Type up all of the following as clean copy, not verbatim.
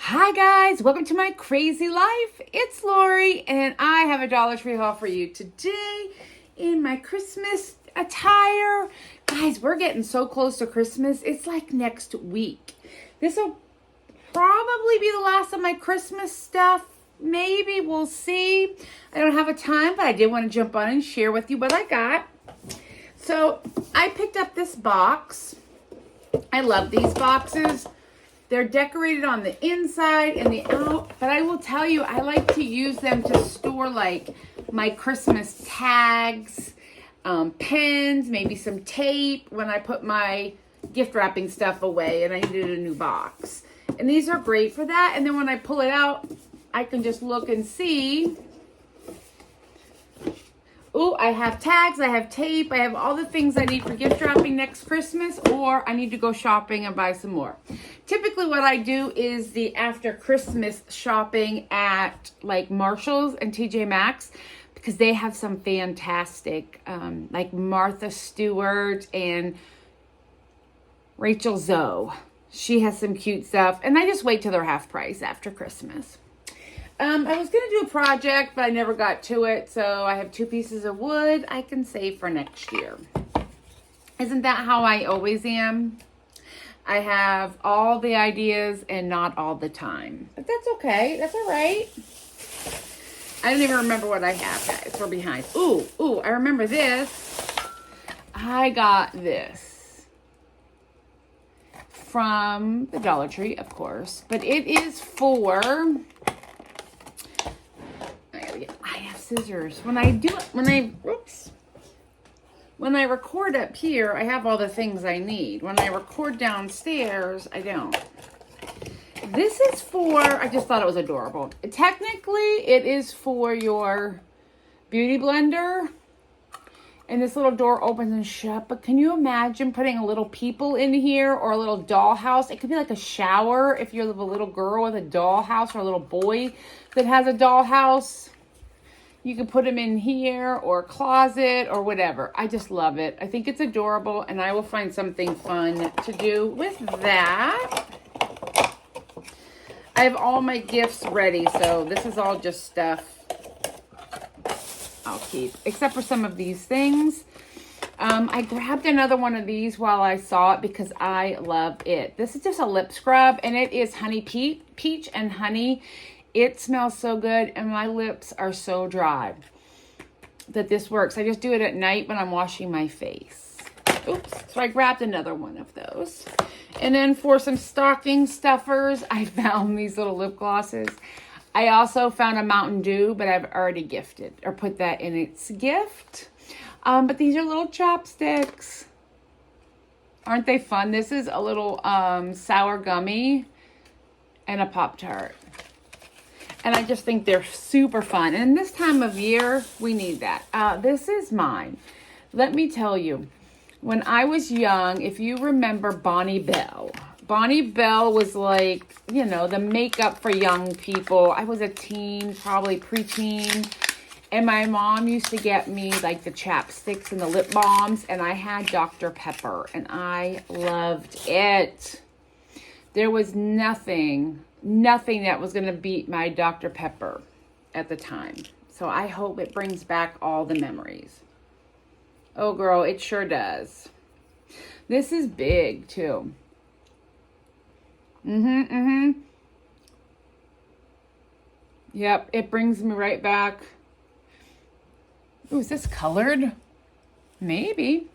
Hi guys, welcome to my crazy life. It's Lori and I have a Dollar Tree haul for you today in my Christmas attire. Guys, we're getting so close to Christmas. It's like next week. This will probably be the last of my Christmas stuff. Maybe, we'll see. I don't have a time, but I did want to jump on and share with you what I got. So I picked up this box. I love these boxes. They're decorated on the inside and the out, but I will tell you, I like to use them to store like my Christmas tags, pens, maybe some tape when I put my gift wrapping stuff away and I needed a new box. And these are great for that. And then when I pull it out, I can just look and see. Oh, I have tags, I have tape, I have all the things I need for gift wrapping next Christmas, or I need to go shopping and buy some more. Typically what I do is the after Christmas shopping at like Marshall's and TJ Maxx, because they have some fantastic, like Martha Stewart and Rachel Zoe. She has some cute stuff, and I just wait till they're half price after Christmas. I was going to do a project, but I never got to it. So I have 2 pieces of wood I can save for next year. Isn't that how I always am? I have all the ideas and not all the time. But that's okay. That's all right. I don't even remember what I have, guys. We're behind. Ooh, I remember this. I got this from the Dollar Tree, of course. But it is for... I have scissors. When I record up here, I have all the things I need. When I record downstairs, I don't. This is for, I just thought it was adorable. Technically, it is for your beauty blender. And this little door opens and shuts. But can you imagine putting a little people in here or a little dollhouse? It could be like a shower if you're a little girl with a dollhouse or a little boy that has a dollhouse. You can put them in here or a closet or whatever. I just love it. I think it's adorable, and I will find something fun to do with that. I have all my gifts ready, so this is all just stuff I'll keep, except for some of these things. I grabbed another one of these while I saw it because I love it. This is just a lip scrub, and it is honey peach and honey. It smells so good, and my lips are so dry that this works. I just do it at night when I'm washing my face. Oops. So I grabbed another one of those. And then for some stocking stuffers, I found these little lip glosses. I also found a Mountain Dew, but I've already gifted or put that in its gift. But these are little chopsticks. Aren't they fun? This is a little sour gummy and a Pop-Tart. And I just think they're super fun. And this time of year, we need that. This is mine. Let me tell you, when I was young, if you remember Bonnie Bell. Bonnie Bell was like, you know, the makeup for young people. I was a teen, probably preteen. And my mom used to get me like the chapsticks and the lip balms. And I had Dr. Pepper. And I loved it. There was nothing that was going to beat my Dr. Pepper at the time. So I hope it brings back all the memories. Oh, girl, it sure does. This is big, too. Yep, it brings me right back. Ooh, is this colored? Maybe.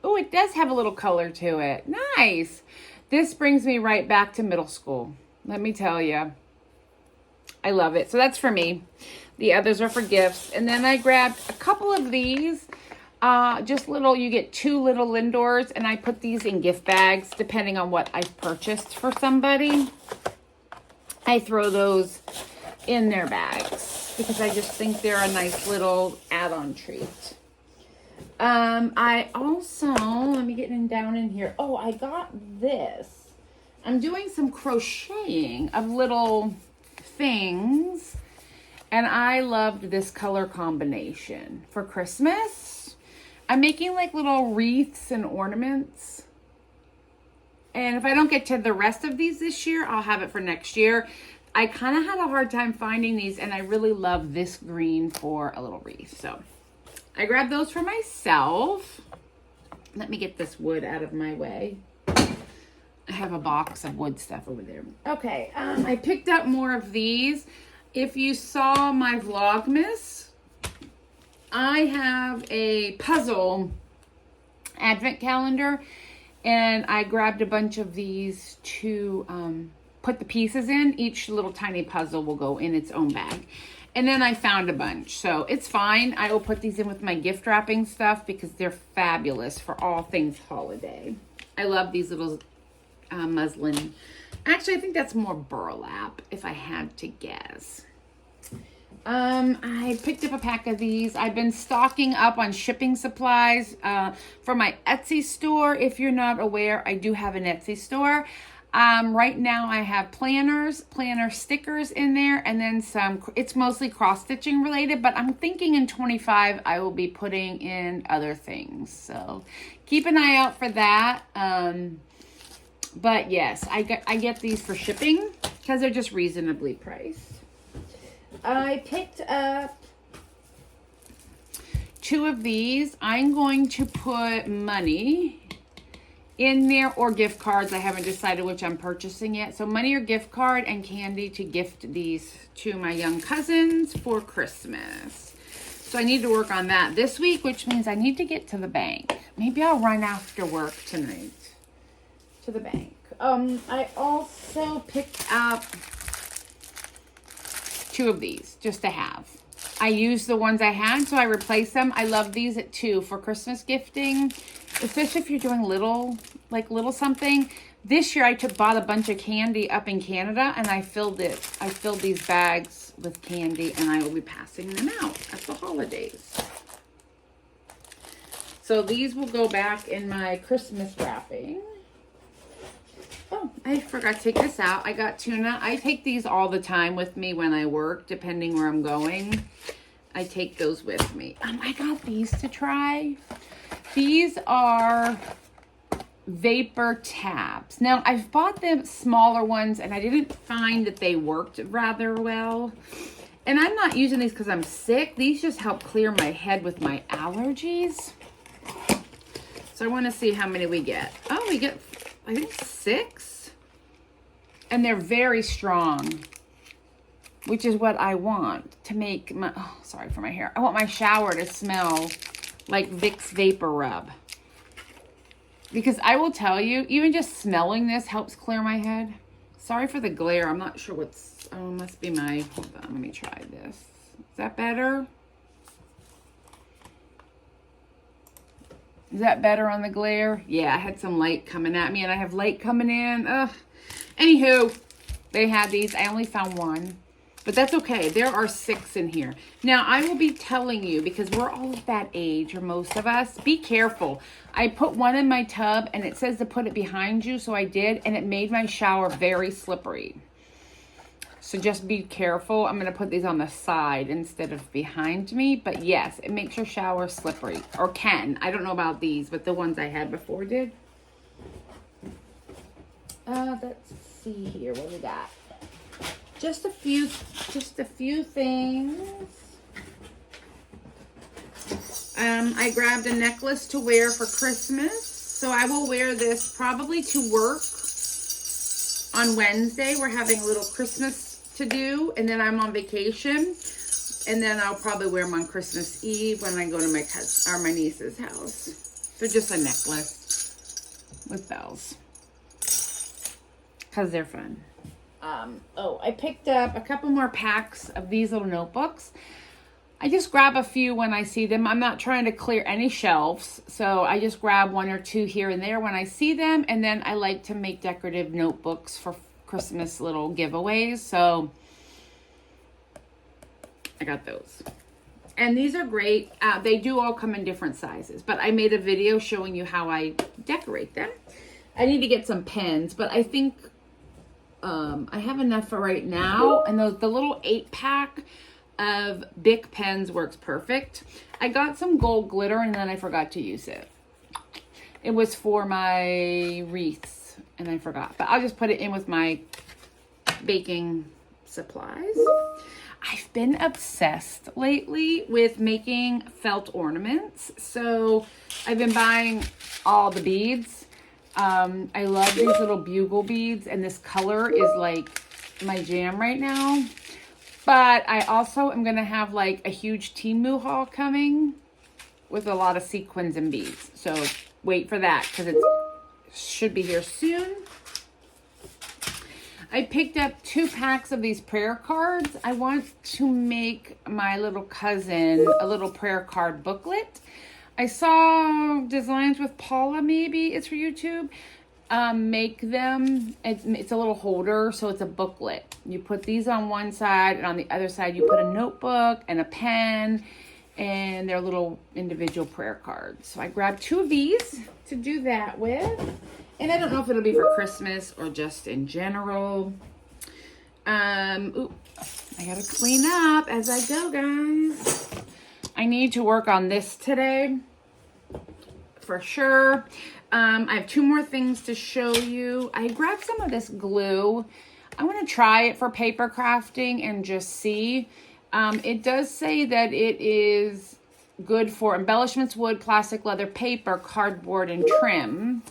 Oh, it does have a little color to it. Nice. This brings me right back to middle school. Let me tell you. I love it. So that's for me. The others are for gifts. And then I grabbed a couple of these. Just little, you get 2 little Lindors. And I put these in gift bags depending on what I've purchased for somebody. I throw those in their bags because I just think they're a nice little add-on treat. I also, let me get down in here. Oh, I got this. I'm doing some crocheting of little things. And I loved this color combination for Christmas. I'm making like little wreaths and ornaments. And if I don't get to the rest of these this year, I'll have it for next year. I kind of had a hard time finding these, and I really love this green for a little wreath. So I grabbed those for myself. Let me get this wood out of my way. I have a box of wood stuff over there. Okay, I picked up more of these. If you saw my Vlogmas, I have a puzzle advent calendar, and I grabbed a bunch of these to put the pieces in. Each little tiny puzzle will go in its own bag. And then I found a bunch, so it's fine. I will put these in with my gift wrapping stuff because they're fabulous for all things holiday. I love these little muslin. Actually, I think that's more burlap if I had to guess. I picked up a pack of these. I've been stocking up on shipping supplies for my Etsy store. If you're not aware, I do have an Etsy store. Right now I have planner stickers in there, and then some, it's mostly cross stitching related, but I'm thinking in 25 I will be putting in other things. So keep an eye out for that. But yes, I get these for shipping because they're just reasonably priced. I picked up 2 of these. I'm going to put money in there or gift cards. I haven't decided which I'm purchasing yet. So money or gift card, and candy to gift these to my young cousins for Christmas. So I need to work on that this week, which means I need to get to the bank. Maybe I'll run after work tonight to the bank. I also picked up 2 of these just to have. I used the ones I had, so I replaced them. I love these at 2 for Christmas gifting, especially if you're doing little something. This year I bought a bunch of candy up in Canada, and I filled these bags with candy, and I will be passing them out at the holidays. So these will go back in my Christmas wrapping. Oh, I forgot to take this out. I got tuna. I take these all the time with me when I work, depending where I'm going. I take those with me. I got these to try. These are vapor tabs. Now, I've bought them smaller ones, and I didn't find that they worked rather well. And I'm not using these because I'm sick. These just help clear my head with my allergies. So I want to see how many we get. Oh, we get, I think, 6. And they're very strong, which is what I want to make my, oh, sorry for my hair. I want my shower to smell like Vicks Vapor Rub. Because I will tell you, even just smelling this helps clear my head. Sorry for the glare. I'm not sure what's, oh, must be my, hold on, let me try this. Is that better? Is that better on the glare? Yeah, I had some light coming at me, and I have light coming in. Ugh. Anywho, they had these. I only found 1. But that's okay. There are 6 in here. Now, I will be telling you, because we're all of that age, or most of us, be careful. I put 1 in my tub, and it says to put it behind you, so I did, and it made my shower very slippery. So just be careful. I'm going to put these on the side instead of behind me. But yes, it makes your shower slippery. Or can. I don't know about these, but the ones I had before did. Let's see here. What we got? Just a few things. I grabbed a necklace to wear for Christmas. So I will wear this probably to work on Wednesday. We're having a little Christmas to do, and then I'm on vacation, and then I'll probably wear them on Christmas Eve when I go to my cousin or my niece's house. So just a necklace with bells because they're fun. Oh, I picked up a couple more packs of these little notebooks. I just grab a few when I see them. I'm not trying to clear any shelves, so I just grab 1 or 2 here and there when I see them, and then I like to make decorative notebooks for Christmas little giveaways, so I got those. And these are great. They do all come in different sizes, but I made a video showing you how I decorate them. I need to get some pens, but I think I have enough for right now, and the little 8-pack of Bic pens works perfect. I got some gold glitter, and then I forgot to use it. It was for my wreaths. this and I forgot, but I'll just put it in with my baking supplies. I've been obsessed lately with making felt ornaments. So I've been buying all the beads. I love these little bugle beads, and this color is like my jam right now. But I also am going to have like a huge Temu haul coming with a lot of sequins and beads. So wait for that because it should be here soon. I picked up 2 packs of these prayer cards. I want to make my little cousin a little prayer card booklet. I saw Designs with Paula, maybe it's for YouTube. Make them. It's a little holder, so it's a booklet. You put these on one side, and on the other side you put a notebook and a pen, and they're little individual prayer cards. So I grabbed 2 of these to do that with. And I don't know if it'll be for Christmas or just in general. Ooh, I gotta clean up as I go, guys. I need to work on this today, for sure. I have 2 more things to show you. I grabbed some of this glue. I want to try it for paper crafting and just see. It does say that it is good for embellishments, wood, plastic, leather, paper, cardboard, and trim.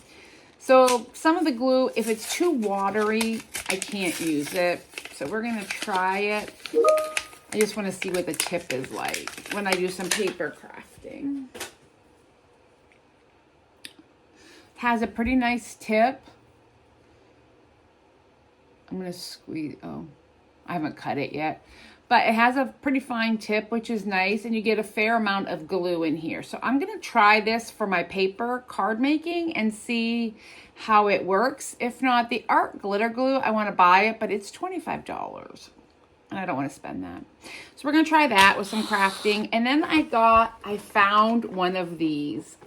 So some of the glue, if it's too watery, I can't use it. So we're going to try it. I just want to see what the tip is like when I do some paper crafting. Has a pretty nice tip. I'm going to squeeze. Oh, I haven't cut it yet. But it has a pretty fine tip, which is nice. And you get a fair amount of glue in here. So I'm going to try this for my paper card making and see how it works. If not, the art glitter glue, I want to buy it, but it's $25. And I don't want to spend that. So we're going to try that with some crafting. And then I found one of these.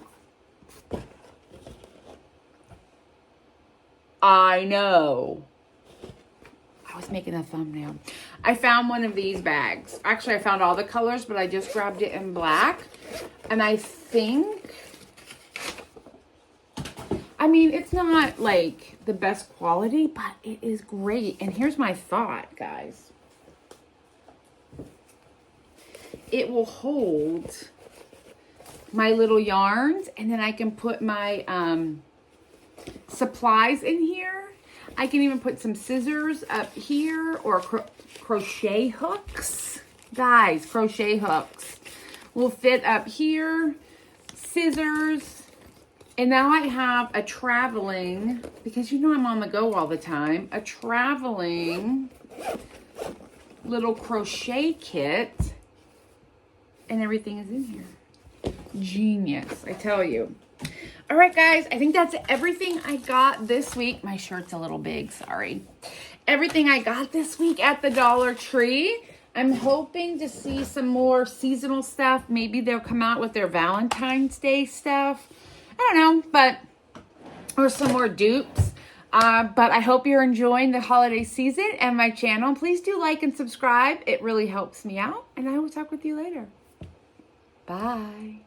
I know. I was making a thumbnail. I found one of these bags. Actually, I found all the colors, but I just grabbed it in black. And I think, I mean, it's not like the best quality, but it is great. And here's my thought, guys. It will hold my little yarns, and then I can put my supplies in here. I can even put some scissors up here or crochet hooks. Guys, crochet hooks will fit up here. Scissors. And now I have a traveling, because you know I'm on the go all the time, a traveling little crochet kit. And everything is in here. Genius, I tell you. All right, guys, I think that's everything I got this week. My shirt's a little big, sorry. Everything I got this week at the Dollar Tree. I'm hoping to see some more seasonal stuff. Maybe they'll come out with their Valentine's Day stuff. I don't know, but, or some more dupes. But I hope you're enjoying the holiday season and my channel. Please do like and subscribe. It really helps me out. And I will talk with you later. Bye.